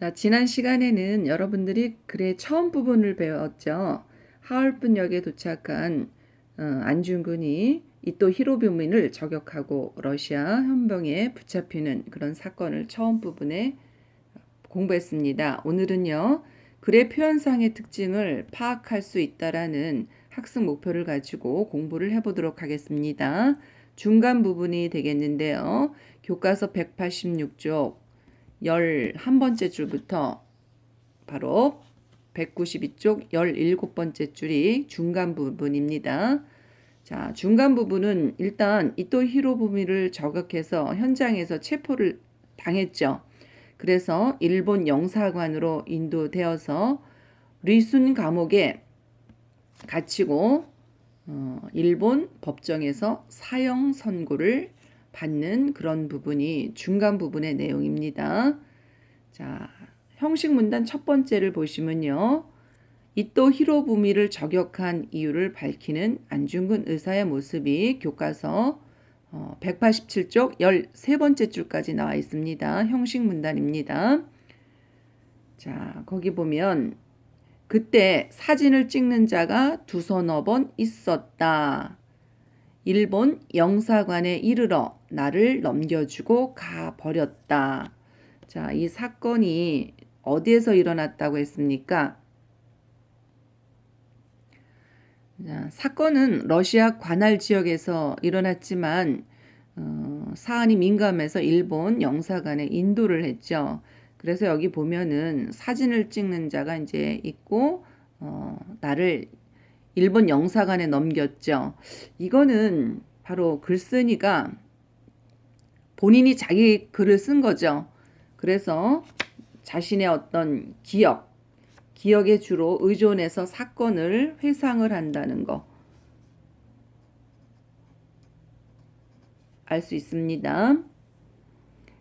자, 지난 시간에는 여러분들이 글의 처음 부분을 배웠죠. 하얼빈역에 도착한 안중근이 이토 히로부미를 저격하고 러시아 헌병에 붙잡히는 그런 사건을 처음 부분에 공부했습니다. 오늘은요, 글의 표현상의 특징을 파악할 수 있다라는 학습 목표를 가지고 공부를 해보도록 하겠습니다. 중간 부분이 되겠는데요. 교과서 186쪽 11번째 줄부터 바로 192쪽 17번째 줄이 중간 부분입니다. 자, 중간 부분은 일단 이토 히로부미를 저격해서 현장에서 체포를 당했죠. 그래서 일본 영사관으로 인도되어서 리순 감옥에 갇히고 일본 법정에서 사형 선고를 받는 그런 부분이 중간 부분의 내용입니다. 자, 형식 문단 첫 번째를 보시면요. 이토 히로부미를 저격한 이유를 밝히는 안중근 의사의 모습이 교과서 187쪽 13번째 줄까지 나와 있습니다. 형식 문단입니다. 자, 거기 보면 그때 사진을 찍는 자가 두서너 번 있었다. 일본 영사관에 이르러 나를 넘겨주고 가버렸다. 자, 이 사건이 어디에서 일어났다고 했습니까? 자, 사건은 러시아 관할 지역에서 일어났지만 사안이 민감해서 일본 영사관에 인도를 했죠. 그래서 여기 보면은 사진을 찍는 자가 이제 있고 나를 일본 영사관에 넘겼죠. 이거는 바로 글쓴이가 본인이 자기 글을 쓴 거죠. 그래서 자신의 어떤 기억에 주로 의존해서 사건을 회상을 한다는 거 알 수 있습니다.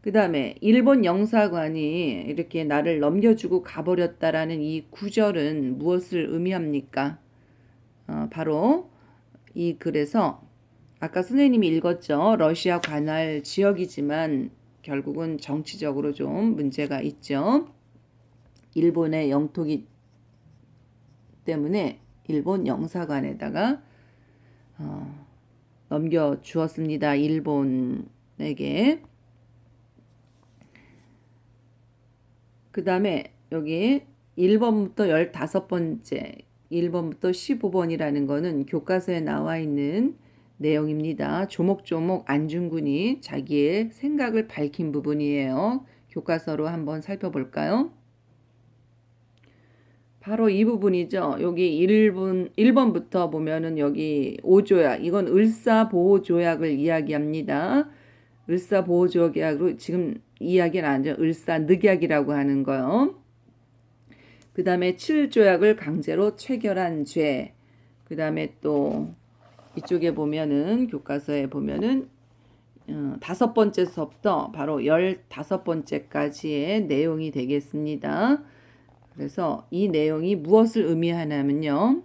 그 다음에 일본 영사관이 이렇게 나를 넘겨주고 가버렸다라는 이 구절은 무엇을 의미합니까? 바로 이 글에서 아까 선생님이 읽었죠. 러시아 관할 지역이지만 결국은 정치적으로 좀 문제가 있죠. 일본의 영토기 때문에 일본 영사관에다가 넘겨주었습니다. 일본에게. 그 다음에 여기 1번부터 15번째, 1번부터 15번이라는 거는 교과서에 나와 있는 내용입니다. 조목조목 안중근이 자기의 생각을 밝힌 부분이에요. 교과서로 한번 살펴볼까요? 바로 이 부분이죠. 여기 1번부터 보면은 여기 5조약, 이건 을사보호조약을 이야기합니다. 을사보호조약으로 지금 이야기는 아니죠. 을사늑약이라고 하는 거요. 그 다음에 7조약을 강제로 체결한 죄. 그 다음에 또 이쪽에 보면은 교과서에 보면은 5번째서부터 바로 15번째까지의 내용이 되겠습니다. 그래서 이 내용이 무엇을 의미하냐면요.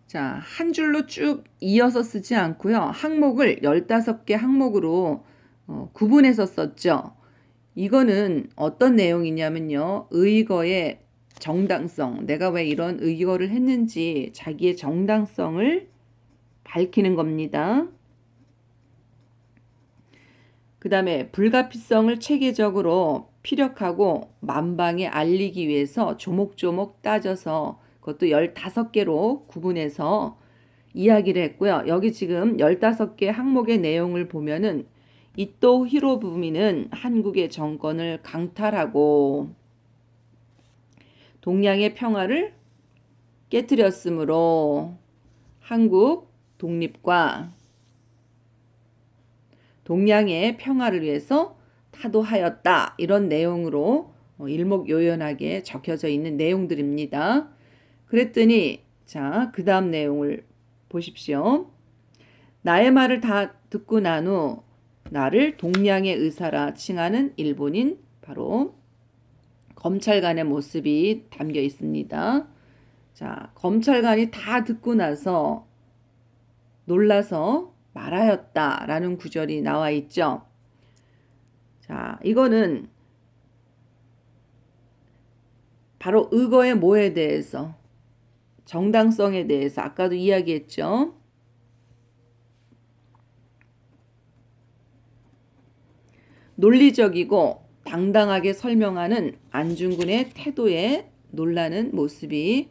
자, 한 줄로 쭉 이어서 쓰지 않고요. 항목을 15개 항목으로 구분해서 썼죠. 이거는 어떤 내용이냐면요. 의거의 정당성, 내가 왜 이런 의거를 했는지 자기의 정당성을 밝히는 겁니다. 그 다음에 불가피성을 체계적으로 피력하고 만방에 알리기 위해서 조목조목 따져서 그것도 15개로 구분해서 이야기를 했고요. 여기 지금 15개 항목의 내용을 보면은 이토 히로부미는 한국의 정권을 강탈하고 동양의 평화를 깨뜨렸으므로 한국 독립과 동양의 평화를 위해서 타도하였다. 이런 내용으로 일목요연하게 적혀져 있는 내용들입니다. 그랬더니 자, 그 다음 내용을 보십시오. 나의 말을 다 듣고 난 후 나를 동양의 의사라 칭하는 일본인 바로 검찰관의 모습이 담겨 있습니다. 자, 검찰관이 다 듣고 나서 놀라서 말하였다라는 구절이 나와 있죠. 자, 이거는 바로 의거의 뭐에 대해서? 정당성에 대해서 아까도 이야기했죠. 논리적이고 당당하게 설명하는 안중근의 태도에 놀라는 모습이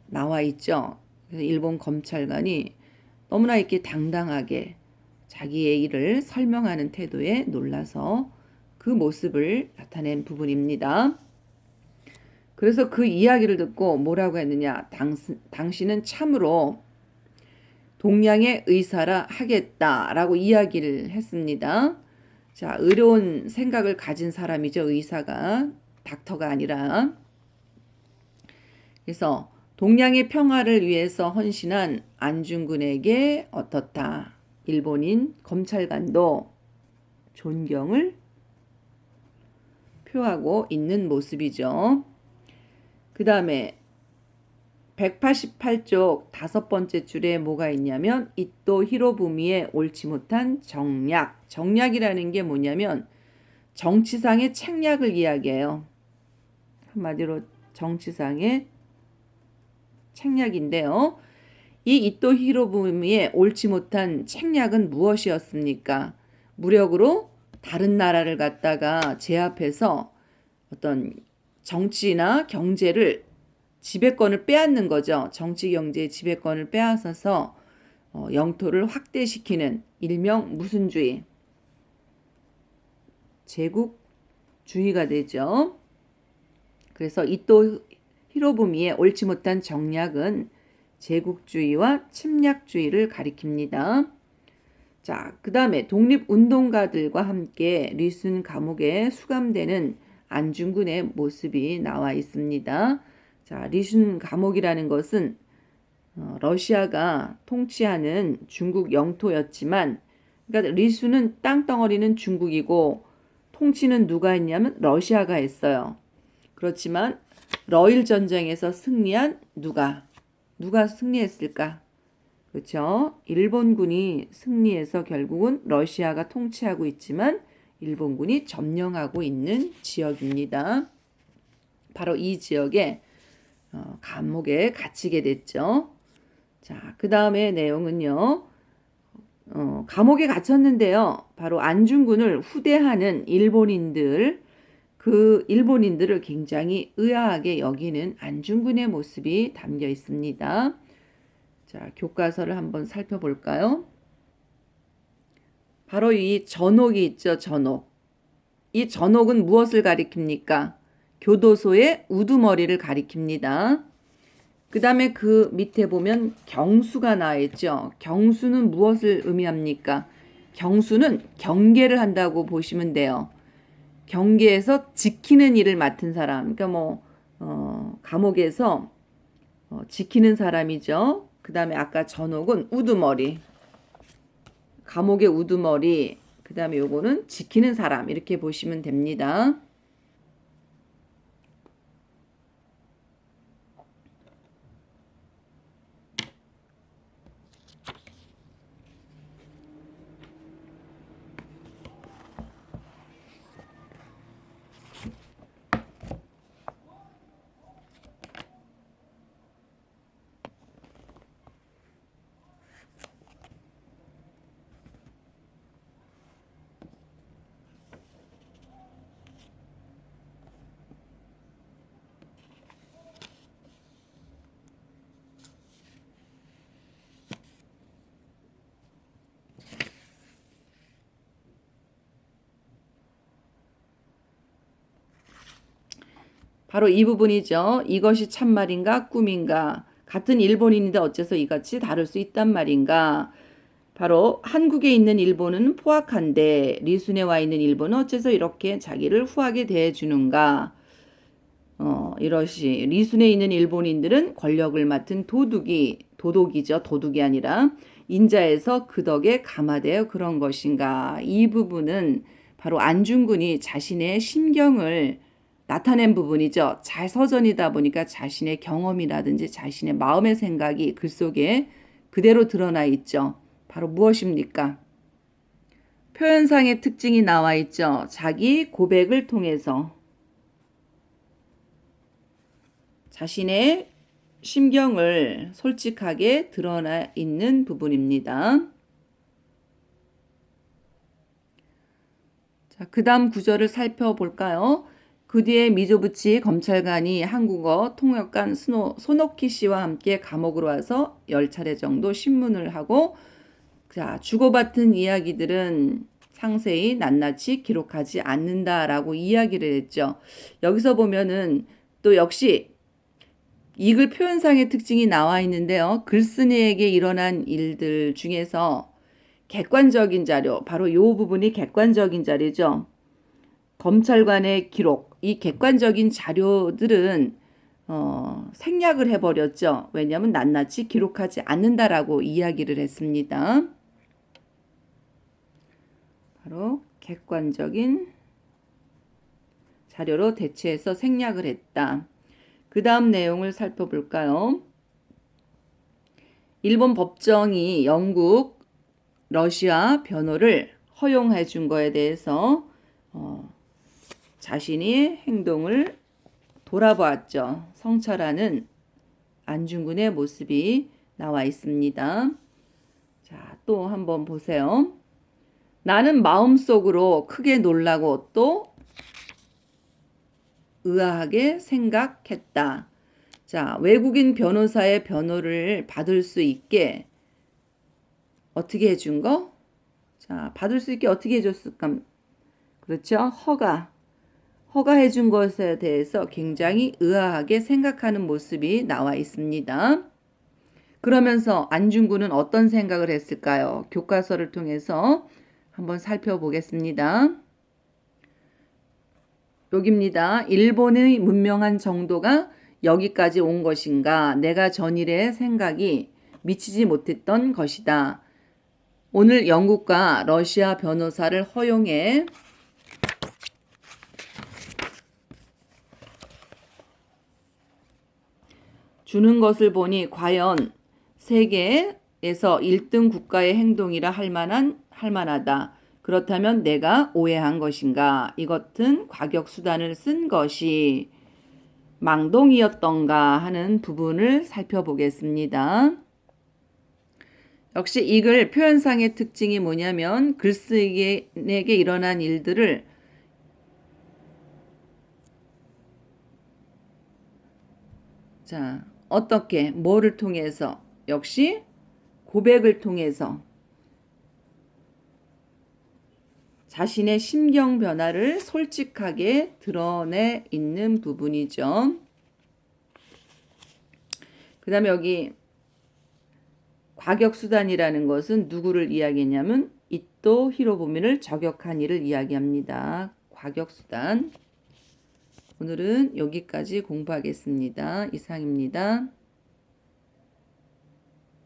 나와 있죠. 그래서 일본 검찰관이 너무나 이렇게 당당하게 자기의 일을 설명하는 태도에 놀라서 그 모습을 나타낸 부분입니다. 그래서 그 이야기를 듣고 뭐라고 했느냐? 당신은 참으로 동양의 의사라 하겠다라고 이야기를 했습니다. 자, 의로운 생각을 가진 사람이죠. 의사가, 닥터가 아니라. 그래서 동양의 평화를 위해서 헌신한 안중근에게 어떻다. 일본인 검찰관도 존경을 표하고 있는 모습이죠. 그 다음에 188쪽 5번째 줄에 뭐가 있냐면 이토 히로부미의 옳지 못한 정략. 정략이라는 게 뭐냐면 정치상의 책략을 이야기해요. 한마디로 정치상의 책략인데요. 이 이토 히로부미의 옳지 못한 책략은 무엇이었습니까? 무력으로 다른 나라를 갖다가 제압해서 어떤 정치나 경제를 지배권을 빼앗는 거죠. 정치 경제의 지배권을 빼앗아서 영토를 확대시키는 일명 무슨주의, 제국주의가 되죠. 그래서 이토 히로부미의 옳지 못한 정략은 제국주의와 침략주의를 가리킵니다. 자, 그 다음에 독립운동가들과 함께 리순 감옥에 수감되는 안중근의 모습이 나와 있습니다. 자, 리순 감옥이라는 것은 러시아가 통치하는 중국 영토였지만, 그러니까 리순은 땅덩어리는 중국이고 통치는 누가 했냐면 러시아가 했어요. 그렇지만 러일 전쟁에서 승리한 누가 승리했을까? 그렇죠? 일본군이 승리해서 결국은 러시아가 통치하고 있지만 일본군이 점령하고 있는 지역입니다. 바로 이 지역에 감옥에 갇히게 됐죠. 자, 그 다음에 내용은요. 감옥에 갇혔는데요. 바로 안중근을 후대하는 일본인들, 그 일본인들을 굉장히 의아하게 여기는 안중근의 모습이 담겨 있습니다. 자, 교과서를 한번 살펴볼까요? 바로 이 전옥이 있죠, 전옥. 이 전옥은 무엇을 가리킵니까? 교도소의 우두머리를 가리킵니다. 그 다음에 그 밑에 보면 경수가 나와 있죠. 경수는 무엇을 의미합니까? 경수는 경계를 한다고 보시면 돼요. 경계에서 지키는 일을 맡은 사람. 그러니까 감옥에서 지키는 사람이죠. 그 다음에 아까 전옥은 우두머리. 감옥의 우두머리. 그 다음에 요거는 지키는 사람. 이렇게 보시면 됩니다. 바로 이 부분이죠. 이것이 참말인가 꿈인가. 같은 일본인인데 어째서 이같이 다를 수 있단 말인가. 바로 한국에 있는 일본은 포악한데 리순에 와 있는 일본은 어째서 이렇게 자기를 후하게 대해주는가. 이러시 리순에 있는 일본인들은 권력을 맡은 도둑이죠. 도둑이 아니라 인자에서 그 덕에 감화되어 그런 것인가. 이 부분은 바로 안중근이 자신의 심경을 나타낸 부분이죠. 자서전이다 보니까 자신의 경험이라든지 자신의 마음의 생각이 글 속에 그대로 드러나 있죠. 바로 무엇입니까? 표현상의 특징이 나와 있죠. 자기 고백을 통해서 자신의 심경을 솔직하게 드러나 있는 부분입니다. 자, 그 다음 구절을 살펴볼까요? 그 뒤에 미조부치 검찰관이 한국어 통역관 소노키 씨와 함께 감옥으로 와서 10차례 정도 신문을 하고, 자, 주고받은 이야기들은 상세히 낱낱이 기록하지 않는다라고 이야기를 했죠. 여기서 보면은 또 역시 이글 표현상의 특징이 나와 있는데요. 글쓴이에게 일어난 일들 중에서 객관적인 자료, 바로 이 부분이 객관적인 자료죠. 검찰관의 기록, 이 객관적인 자료들은 생략을 해버렸죠. 왜냐하면 낱낱이 기록하지 않는다라고 이야기를 했습니다. 바로 객관적인 자료로 대체해서 생략을 했다. 그 다음 내용을 살펴볼까요? 일본 법정이 영국, 러시아 변호를 허용해 준 거에 대해서 자신이 행동을 돌아보았죠. 성찰하는 안중근의 모습이 나와 있습니다. 자, 또 한번 보세요. 나는 마음속으로 크게 놀라고 또 의아하게 생각했다. 자, 외국인 변호사의 변호를 받을 수 있게 어떻게 해준 거? 자, 받을 수 있게 어떻게 해줬을까? 그렇죠? 허가해준 것에 대해서 굉장히 의아하게 생각하는 모습이 나와 있습니다. 그러면서 안중근은 어떤 생각을 했을까요? 교과서를 통해서 한번 살펴보겠습니다. 여기입니다. 일본의 문명한 정도가 여기까지 온 것인가? 내가 전일의 생각이 미치지 못했던 것이다. 오늘 영국과 러시아 변호사를 허용해 주는 것을 보니 과연 세계에서 1등 국가의 행동이라 할 만하다. 그렇다면 내가 오해한 것인가? 이것은 과격수단을 쓴 것이 망동이었던가 하는 부분을 살펴보겠습니다. 역시 이글 표현상의 특징이 뭐냐면 글쓰기에게 일어난 일들을 자, 어떻게 뭐를 통해서 역시 고백을 통해서 자신의 심경 변화를 솔직하게 드러내 있는 부분이죠. 그 다음에 여기 과격수단이라는 것은 누구를 이야기했냐면 이토 히로부미를 저격한 이를 이야기합니다. 과격수단. 오늘은 여기까지 공부하겠습니다. 이상입니다.